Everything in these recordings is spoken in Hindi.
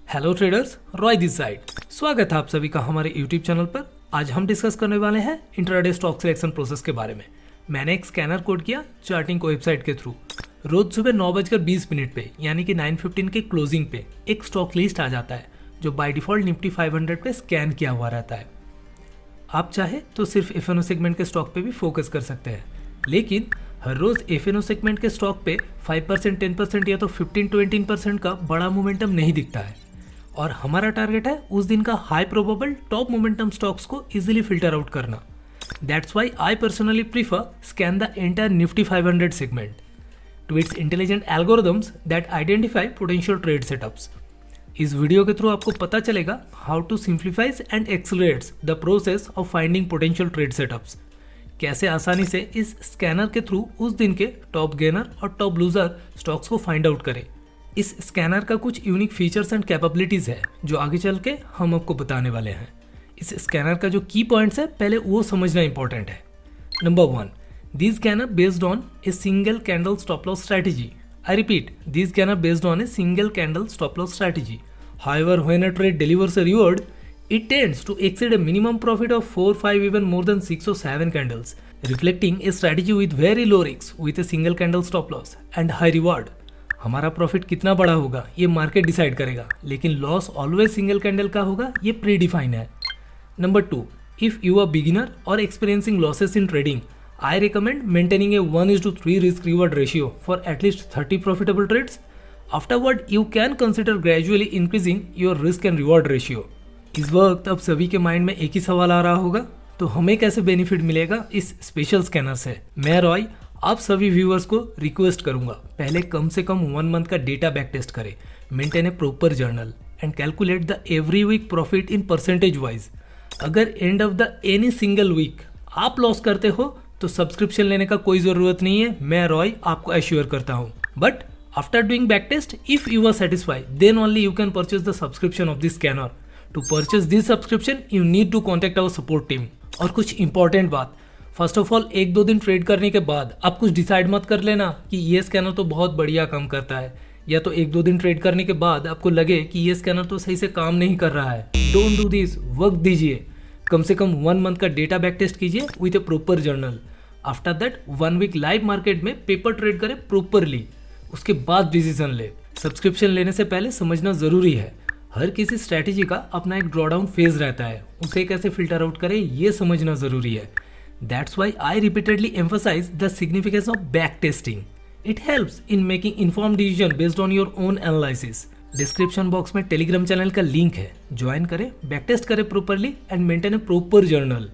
Hello traders, Roy this side. स्वागत है आप सभी का हमारे यूट्यूब चैनल पर। आज हम डिस्कस करने वाले हैं इंट्राडे स्टॉक सिलेक्शन प्रोसेस के बारे में। मैंने एक स्कैनर कोड किया चार्टिंग को वेबसाइट के थ्रू। रोज सुबह 9:20 पे यानी कि 9:15 के क्लोजिंग पे एक स्टॉक लिस्ट आ जाता है जो बाय डिफॉल्ट निफ्टी 500 पे स्कैन किया हुआ रहता है। आप चाहे तो सिर्फ एफएनओ सेगमेंट के स्टॉक पे भी फोकस कर सकते हैं, लेकिन हर रोज एफएनओ सेगमेंट के स्टॉक पे 5%, 10% या तो 15-20% का बड़ा मोमेंटम नहीं दिखता है। और हमारा टारगेट है उस दिन का high probable top momentum stocks को इजीली फिल्टर आउट करना। That's why I personally prefer scan the entire Nifty 500 segment to its intelligent algorithms that identify potential trade setups. इस वीडियो के थ्रू आपको पता चलेगा how to simplifies and accelerates the process of finding potential trade setups. कैसे आसानी से इस स्कैनर के थ्रू उस दिन के टॉप गेनर और टॉप लूजर स्टॉक्स को फाइंड आउट करें। इस स्कैनर का कुछ यूनिक फीचर्स एंड कैपेबिलिटीज है जो आगे चल के हम आपको बताने वाले हैं। इस स्कैनर का जो की पॉइंट्स है पहले वो समझना इंपॉर्टेंट है। Number 1, this scanner based on a single candle stop loss strategy. I repeat, this scanner based on a single candle stop loss strategy. However, when a trade delivers a reward, it tends to exceed a minimum profit of 4, 5, even more than 6 or 7 candles, reflecting a strategy with very low risks with a single candle stop loss and high reward. हमारा प्रॉफिट कितना बड़ा होगा ये मार्केट डिसाइड करेगा, लेकिन लॉस ऑलवेज सिंगल कैंडल का होगा, ये प्री डिफाइन है। Number 2, if you are beginner और experiencing losses in trading, I recommend maintaining a 1:3 risk-reward ratio for at least 30 profitable trades. Afterward, you can consider gradually increasing your risk and reward ratio. इस वक्त अब सभी के माइंड में एक ही सवाल आ रहा होगा, तो हमें कैसे बेनिफिट मिलेगा इस स्पेशल स्कैनर से। मैं रॉय आप सभी व्यूअर्स को रिक्वेस्ट करूंगा, पहले कम से कम 1 मंथ का डेटा बैक टेस्ट करें, maintain a proper journal and calculate the every week profit in percentage wise. अगर end of the any single week आप लॉस करते हो तो सब्सक्रिप्शन लेने का कोई जरूरत नहीं है, मैं रॉय आपको एश्योर करता हूँ। But after doing back test, if you are satisfied, then only you can purchase the subscription of this scanner. To purchase this subscription you need to contact our support team. और कुछ इंपॉर्टेंट बात, फर्स्ट ऑफ ऑल 1-2 दिन ट्रेड करने के बाद आप कुछ डिसाइड मत कर लेना कि ये स्कैनर तो बहुत बढ़िया काम करता है, या तो 1-2 दिन ट्रेड करने के बाद आपको लगे कि ये स्कैनर तो सही से काम नहीं कर रहा है। डोंट डू दिस, वक्त दीजिए, कम से कम 1 मंथ का डेटा बैक टेस्ट कीजिए with a proper journal. After that 1 week live market में पेपर ट्रेड करें प्रॉपरली, उसके बाद डिसीजन ले। सब्सक्रिप्शन लेने से पहले समझना जरूरी है, हर किसी स्ट्रैटेजी का अपना एक ड्रॉडाउन फेज रहता है, उसे कैसे फिल्टर आउट करें ये समझना जरूरी है। That's why I repeatedly emphasise the significance of back testing. It helps in making informed decision based on your own analysis. Description box में टेलीग्राम चैनल का लिंक है, ज्वाइन करें, बैक टेस्ट करें properly and maintain a proper journal.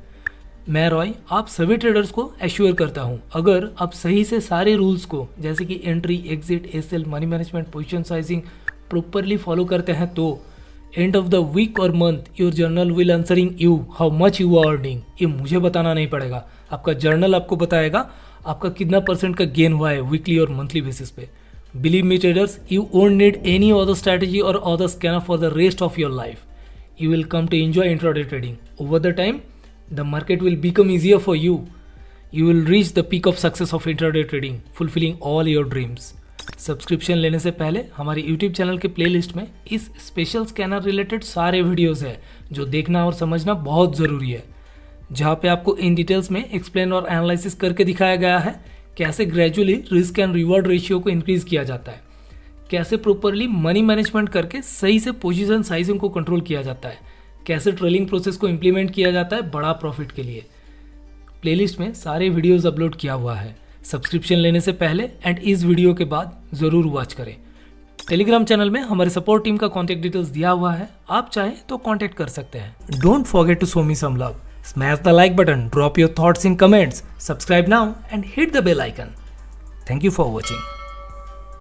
मैं रॉय आप सभी ट्रेडर्स को एश्योर करता हूं, अगर आप सही से सारे रूल्स को जैसे कि entry, exit, SL, money management, position sizing properly follow करते हैं तो एंड ऑफ द वीक और month your journal will answering you how much you are earning. ये मुझे बताना नहीं पड़ेगा, आपका जर्नल आपको बताएगा आपका कितना % का गेन हुआ है वीकली और मंथली बेसिस पे। Believe me traders, you won't need any other strategy और other scanner for the rest of your life. You will come to enjoy intraday trading over the time. The market will become easier for you. You will reach the peak of success of intraday trading, fulfilling all your dreams. Subscription लेने से पहले हमारे YouTube चैनल के प्लेलिस्ट में इस स्पेशल स्कैनर रिलेटेड सारे वीडियोस हैं जो देखना और समझना बहुत ज़रूरी है, जहाँ पे आपको इन डिटेल्स में एक्सप्लेन और एनालिसिस करके दिखाया गया है कैसे gradually risk and reward ratio को इंक्रीज किया जाता है, कैसे प्रॉपरली मनी मैनेजमेंट करके सही से पोजीशन साइजिंग को कंट्रोल किया जाता है, कैसे ट्रेलिंग प्रोसेस को इंप्लीमेंट किया जाता है बड़ा प्रॉफिट के लिए। प्लेलिस्ट में सारे वीडियोस अपलोड किया हुआ है सब्सक्रिप्शन लेने से पहले एंड इस वीडियो के बाद ज़रूर वॉच करें। टेलीग्राम चैनल में हमारे सपोर्ट टीम का कॉन्टैक्ट डिटेल्स दिया हुआ है, आप चाहें तो कॉन्टैक्ट कर सकते हैं। Don't forget to show me some love, smash the like button, drop your thoughts in comments, subscribe now and hit the bell icon. Thank you for watching.